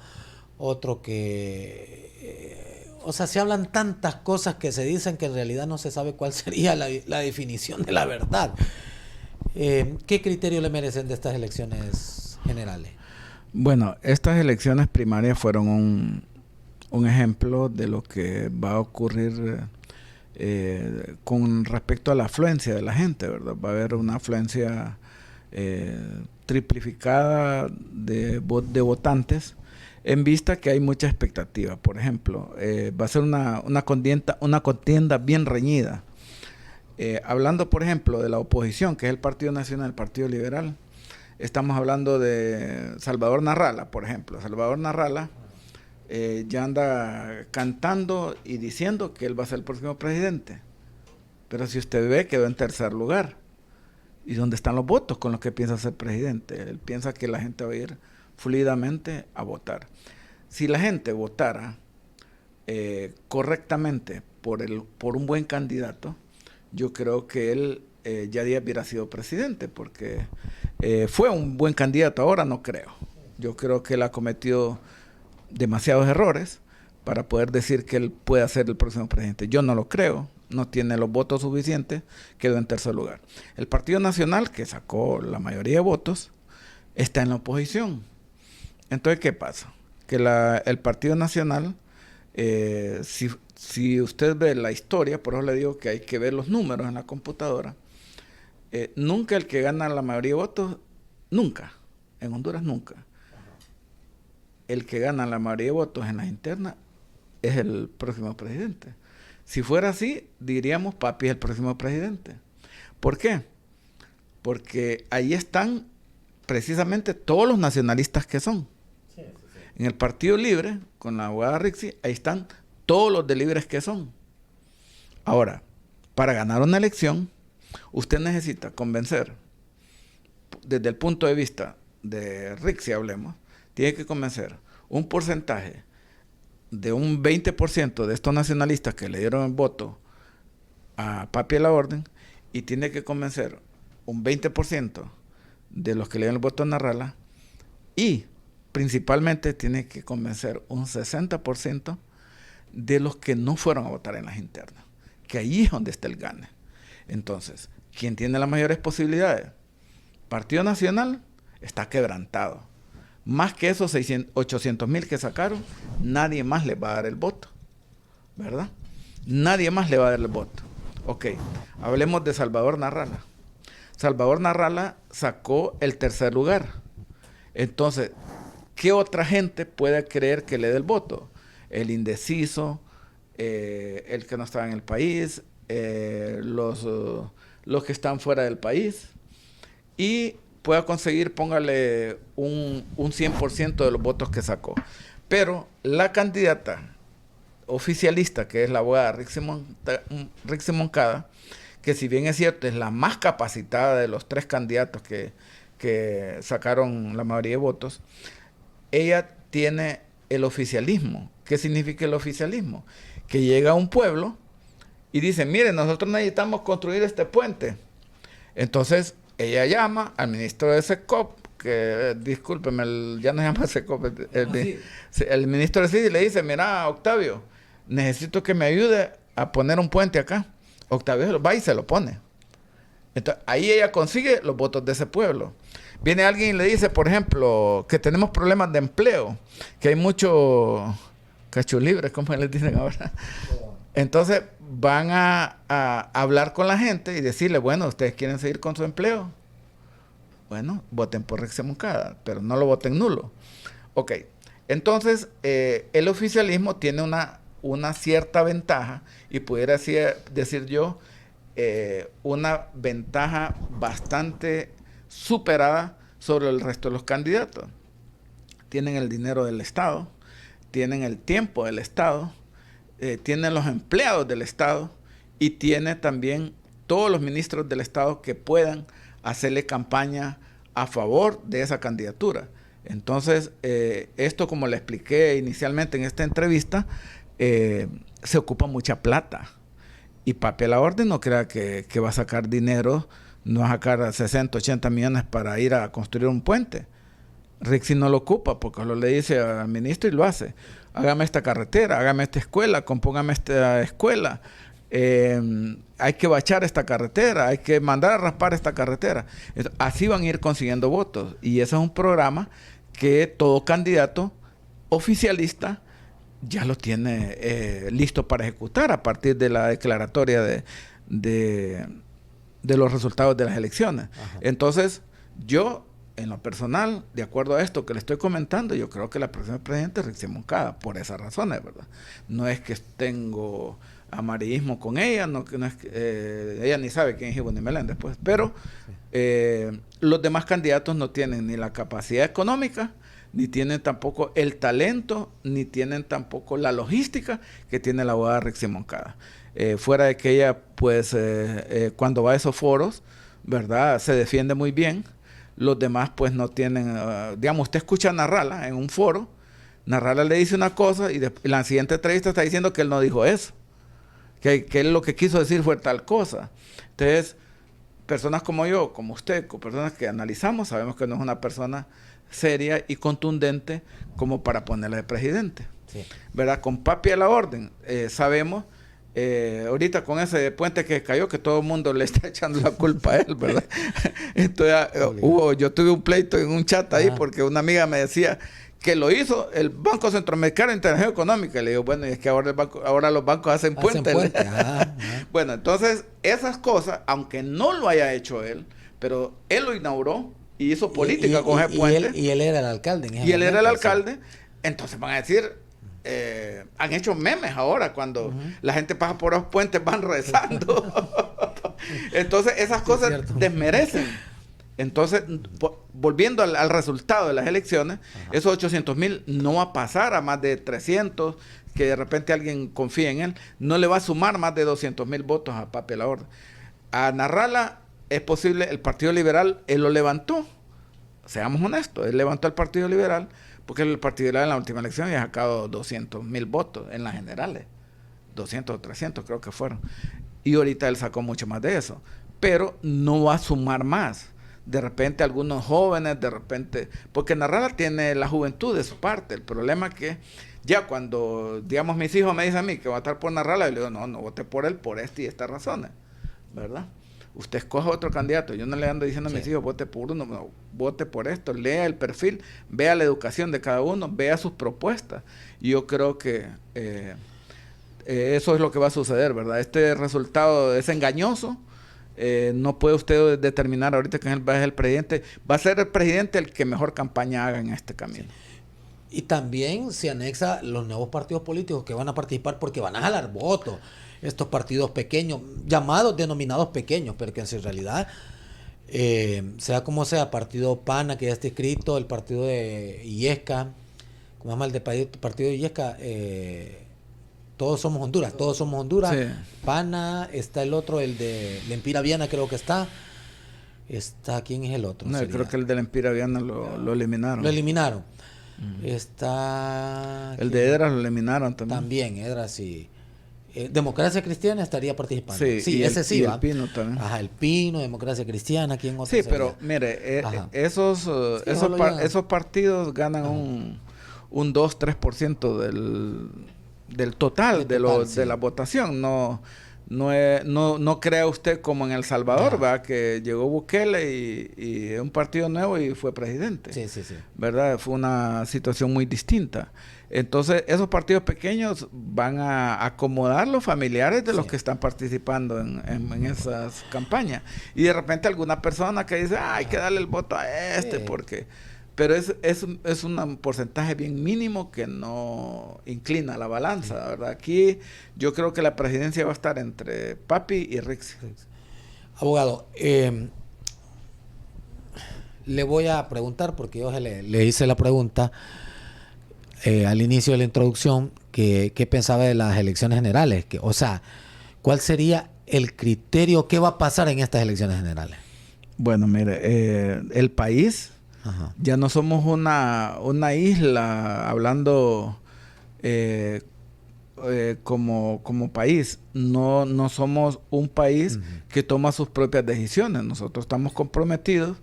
otro que... o sea, se hablan tantas cosas que se dicen que en realidad no se sabe cuál sería la definición de la verdad. ¿Qué criterio le merecen de estas elecciones generales? Bueno, estas elecciones primarias fueron un ejemplo de lo que va a ocurrir con respecto a la afluencia de la gente, ¿verdad? Va a haber una afluencia triplificada de votantes, en vista que hay mucha expectativa. Por ejemplo, va a ser una contienda bien reñida. Hablando, por ejemplo, de la oposición, que es el Partido Nacional, el Partido Liberal, estamos hablando de Salvador Narrala, por ejemplo. Salvador Narrala ya anda cantando y diciendo que él va a ser el próximo presidente. Pero si usted ve, quedó en tercer lugar. ¿Y dónde están los votos con los que piensa ser presidente? Él piensa que la gente va a ir fluidamente a votar. Si la gente votara correctamente por un buen candidato, yo creo que él ya hubiera sido presidente, porque fue un buen candidato. Ahora no creo. Yo creo que él ha cometido demasiados errores para poder decir que él pueda ser el próximo presidente. Yo no lo creo. No tiene los votos suficientes, quedó en tercer lugar. El Partido Nacional, que sacó la mayoría de votos, está en la oposición. Entonces, ¿qué pasa? Que el Partido Nacional, si usted ve la historia, por eso le digo que hay que ver los números en la computadora, nunca el que gana la mayoría de votos, nunca, en Honduras nunca, el que gana la mayoría de votos en las internas es el próximo presidente. Si fuera así, diríamos Papi es el próximo presidente. ¿Por qué? Porque ahí están precisamente todos los nacionalistas que son. Sí. En el Partido Libre, con la abogada Rixi, ahí están todos los de libres que son. Ahora, para ganar una elección, usted necesita convencer, desde el punto de vista de Rixi hablemos, tiene que convencer un porcentaje de un 20% de estos nacionalistas que le dieron el voto a Papi a la Orden, y tiene que convencer un 20% de los que le dieron el voto a Narrala, y principalmente tiene que convencer un 60% de los que no fueron a votar en las internas, que ahí es donde está el gane. Entonces, ¿quién tiene las mayores posibilidades? Partido Nacional está quebrantado. Más que esos 800,000 que sacaron, nadie más les va a dar el voto, ¿verdad? Nadie más le va a dar el voto. Ok, hablemos de Salvador Narrala. Salvador Narrala sacó el tercer lugar. Entonces, ¿qué otra gente puede creer que le dé el voto? El indeciso, el que no estaba en el país, los que están fuera del país, y pueda conseguir, póngale, un 100% de los votos que sacó. Pero la candidata oficialista, que es la abogada Rixi Moncada, que si bien es cierto, es la más capacitada de los 3 candidatos que sacaron la mayoría de votos, ella tiene el oficialismo. ¿Qué significa el oficialismo? Que llega a un pueblo y dice, miren, nosotros necesitamos construir este puente. Entonces, ella llama al ministro de SECOP, que, discúlpeme, ya no se llama SECOP, el ministro de CIDI, le dice, mira, Octavio, necesito que me ayude a poner un puente acá. Octavio va y se lo pone. Entonces, ahí ella consigue los votos de ese pueblo. Viene alguien y le dice, por ejemplo, que tenemos problemas de empleo, que hay muchos cachulibres, como les dicen ahora. Entonces van a hablar con la gente y decirle, bueno, ¿ustedes quieren seguir con su empleo? Bueno, voten por Rixi Moncada, pero no lo voten nulo. Ok, entonces el oficialismo tiene una cierta ventaja, y pudiera decir yo, una ventaja bastante superada sobre el resto de los candidatos. Tienen el dinero del Estado, tienen el tiempo del Estado, tienen los empleados del Estado, y tiene también todos los ministros del Estado que puedan hacerle campaña a favor de esa candidatura. Entonces, esto, como le expliqué inicialmente en esta entrevista, se ocupa mucha plata. Y Papi a la Orden no crea que va a sacar dinero, no va a sacar 60, 80 millones para ir a construir un puente. Rixi no lo ocupa, porque lo le dice al ministro y lo hace. Hágame esta carretera, hágame esta escuela, compóngame esta escuela. Hay que bachar esta carretera, hay que mandar a raspar esta carretera. Así van a ir consiguiendo votos. Y ese es un programa que todo candidato oficialista ya lo tiene listo para ejecutar a partir de la declaratoria de los resultados de las elecciones. Ajá. Entonces, yo, en lo personal, de acuerdo a esto que le estoy comentando, yo creo que la próxima presidenta es Rixi Moncada, por esas razones, ¿verdad? No es que tengo amarillismo con ella, no es que, ella ni sabe quién es Ivonne Meléndez, pues, pero los demás candidatos no tienen ni la capacidad económica, ni tienen tampoco el talento, ni tienen tampoco la logística que tiene la abogada Rixi Moncada. Fuera de que ella, pues, cuando va a esos foros, ¿verdad?, se defiende muy bien. Los demás, pues, no tienen, digamos, usted escucha a Narrala en un foro, Narrala le dice una cosa y la siguiente entrevista está diciendo que él no dijo eso, que él lo que quiso decir fue tal cosa. Entonces, personas como yo, como usted, personas que analizamos, sabemos que no es una persona seria y contundente como para ponerla de presidente. Sí. ¿Verdad? Con Papi a la Orden, sabemos, ahorita con ese puente que cayó, que todo el mundo le está echando la culpa a él, ¿verdad? Entonces, yo tuve un pleito en un chat ahí porque una amiga me decía que lo hizo el Banco Centroamericano de Integración Económica. Y le digo, bueno, y es que ahora los bancos hacen puentes. Bueno, entonces, esas cosas, aunque no lo haya hecho él, pero él lo inauguró y hizo política con ese puente. Y él era el alcalde. Y él era el alcalde. Entonces van a decir, han hecho memes ahora cuando la gente pasa por los puentes, van rezando. Entonces esas cosas desmerecen. Entonces, volviendo al resultado de las elecciones, esos 800,000 no va a pasar a más de 300, que de repente alguien confía en él, no le va a sumar más de 200,000 votos a Papi La Orden. A Narrala es posible, el Partido Liberal, él lo levantó, seamos honestos, él levantó al Partido Liberal, porque el Partido Liberal en la última elección había sacado 200,000 votos en las generales, 200 o 300 creo que fueron, y ahorita él sacó mucho más de eso, pero no va a sumar más. De repente algunos jóvenes, de repente, porque Narrala tiene la juventud de su parte. El problema es que ya cuando, digamos, mis hijos me dicen a mí que va a estar por Narrala, yo le digo, no vote por él por esta y estas razones, ¿verdad? Usted escoja otro candidato. Yo no le ando diciendo a mis hijos, vote por uno, no, vote por esto, lea el perfil, vea la educación de cada uno, vea sus propuestas. Y yo creo que eso es lo que va a suceder, ¿verdad? Este resultado es engañoso. No puede usted determinar ahorita que él va a ser el presidente. Va a ser el presidente el que mejor campaña haga en este camino. Y también se anexa los nuevos partidos políticos que van a participar porque van a jalar votos. Estos partidos pequeños, llamados, denominados pequeños, pero que en realidad, sea como sea, partido PANA que ya está escrito, el partido de Illesca, ¿cómo se llama el de partido de Illesca? Todos somos Honduras. Sí. PANA, está el otro, el de Lempira Viana creo que está. ¿Quién es el otro? No, creo que el de Lempira Viana lo eliminaron. Lo eliminaron. Está... El de Edras lo eliminaron también. También, Edras sí. Democracia Cristiana estaría participando. Sí, ese sí va. El Pino también. Ajá, el Pino, Democracia Cristiana, ¿quién otro? Sí, pero mire, esos partidos ganan un 2-3% del total de la votación. No crea usted como en El Salvador, ¿verdad? Que llegó Bukele y un partido nuevo y fue presidente. Sí. ¿Verdad? Fue una situación muy distinta. Entonces, esos partidos pequeños van a acomodar los familiares de los que están participando en esas campañas. Y de repente alguna persona que dice, hay que darle el voto a porque... Pero es un porcentaje bien mínimo que no inclina la balanza, ¿verdad? Aquí yo creo que la presidencia va a estar entre Papi y Rixi. Abogado, le voy a preguntar, porque yo le hice la pregunta al inicio de la introducción, qué pensaba de las elecciones generales. O sea, ¿cuál sería el criterio? ¿Qué va a pasar en estas elecciones generales? Bueno, mire, el país... Ajá. Ya no somos una isla hablando como país. No somos un país que toma sus propias decisiones. Nosotros estamos comprometidos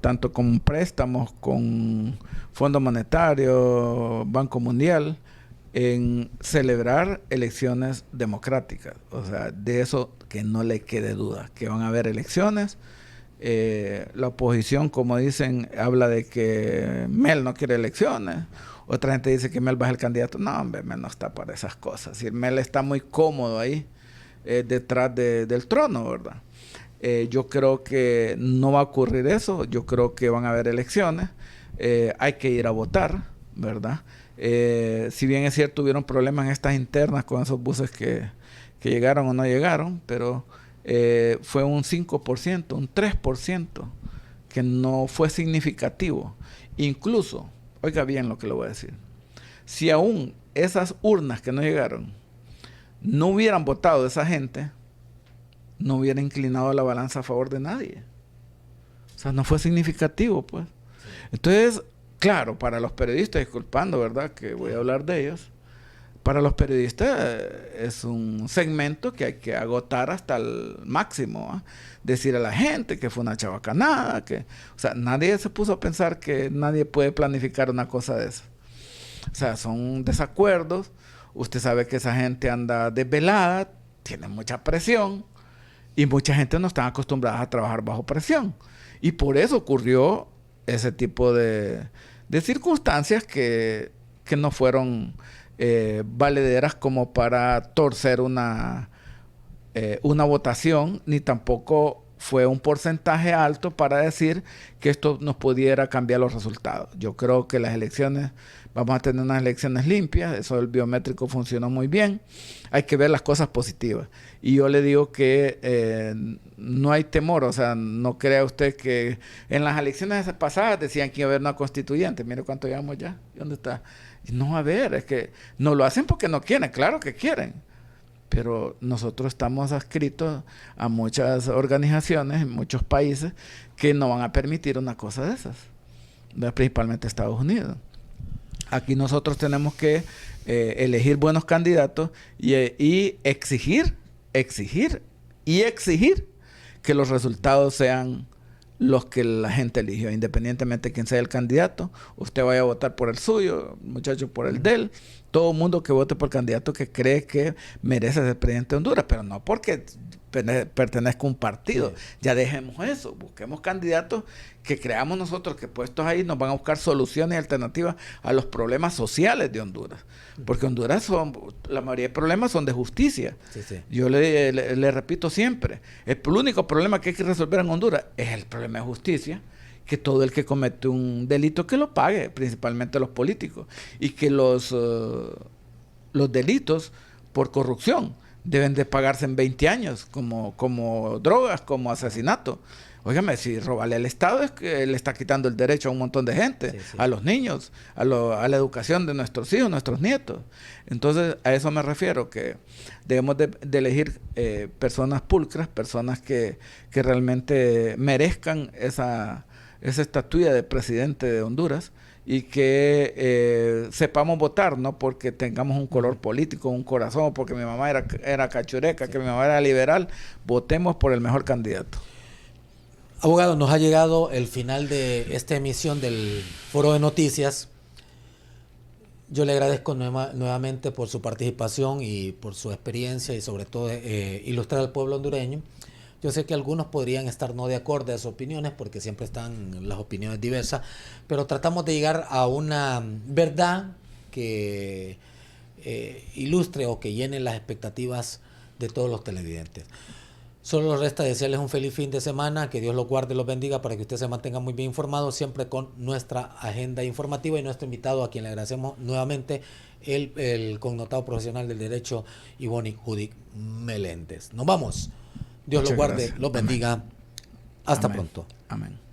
tanto con préstamos, con Fondo Monetario, Banco Mundial, en celebrar elecciones democráticas. O sea, de eso que no le quede duda, que van a haber elecciones. La oposición, como dicen, habla de que Mel no quiere elecciones. Otra gente dice que Mel va a ser el candidato. No, hombre, Mel no está para esas cosas. Y Mel está muy cómodo ahí, detrás del trono, ¿verdad? Yo creo que no va a ocurrir eso. Yo creo que van a haber elecciones. Hay que ir a votar, ¿verdad? Si bien es cierto, hubieron problemas en estas internas con esos buses que llegaron o no llegaron, pero... fue un 5%, un 3%, que no fue significativo. Incluso, oiga bien lo que le voy a decir, si aún esas urnas que no llegaron no hubieran votado de esa gente, no hubiera inclinado la balanza a favor de nadie. O sea, no fue significativo, pues. Entonces, claro, para los periodistas, disculpando, ¿verdad?, que voy a hablar de ellos, para los periodistas es un segmento que hay que agotar hasta el máximo, ¿eh? Decir a la gente que fue una chabacanada, o sea, nadie se puso a pensar que nadie puede planificar una cosa de eso. O sea, son desacuerdos. Usted sabe que esa gente anda desvelada, tiene mucha presión y mucha gente no está acostumbrada a trabajar bajo presión. Y por eso ocurrió ese tipo de circunstancias que no fueron... valederas como para torcer una votación, ni tampoco fue un porcentaje alto para decir que esto nos pudiera cambiar los resultados. Yo creo que las elecciones, vamos a tener unas elecciones limpias, eso del biométrico funcionó muy bien, hay que ver las cosas positivas. Y yo le digo que no hay temor, o sea, no crea usted que en las elecciones pasadas decían que iba a haber una constituyente, mire cuánto llevamos ya, ¿dónde está? No, a ver, es que no lo hacen porque no quieren, claro que quieren. Pero nosotros estamos adscritos a muchas organizaciones en muchos países que no van a permitir una cosa de esas, principalmente Estados Unidos. Aquí nosotros tenemos que elegir buenos candidatos y exigir que los resultados sean los que la gente eligió, independientemente de quién sea el candidato. Usted vaya a votar por el suyo, muchacho por el de él. Todo el mundo que vote por el candidato que cree que merece ser presidente de Honduras, pero no porque pertenezca a un partido. Sí. Ya dejemos eso, busquemos candidatos que creamos nosotros que puestos ahí nos van a buscar soluciones y alternativas a los problemas sociales de Honduras. Porque Honduras la mayoría de problemas son de justicia. Sí, sí. Yo le repito siempre, el único problema que hay que resolver en Honduras es el problema de justicia, que todo el que comete un delito que lo pague, principalmente los políticos, y que los delitos por corrupción deben de pagarse en 20 años, como drogas, como asesinato. Óigame, si robarle al Estado es que le está quitando el derecho a un montón de gente, sí, sí. A los niños, a la educación de nuestros hijos, nuestros nietos. Entonces, a eso me refiero, que debemos de elegir personas pulcras, personas que realmente merezcan esa estatuilla de presidente de Honduras, y que sepamos votar, no porque tengamos un color político, un corazón, porque mi mamá era cachureca, sí. Que mi mamá era liberal. Votemos por el mejor candidato. Abogado, nos ha llegado el final de esta emisión del Foro de Noticias. Yo le agradezco nuevamente por su participación y por su experiencia y sobre todo ilustrar al pueblo hondureño. Yo sé que algunos podrían estar no de acuerdo a sus opiniones porque siempre están las opiniones diversas, pero tratamos de llegar a una verdad que ilustre o que llene las expectativas de todos los televidentes. Solo nos resta desearles un feliz fin de semana, que Dios los guarde y los bendiga para que usted se mantenga muy bien informado, siempre con nuestra agenda informativa y nuestro invitado, a quien le agradecemos nuevamente, el connotado profesional del derecho, Iboni Judic Meléndez. Nos vamos. Dios los guarde, los bendiga. Hasta pronto. Amén.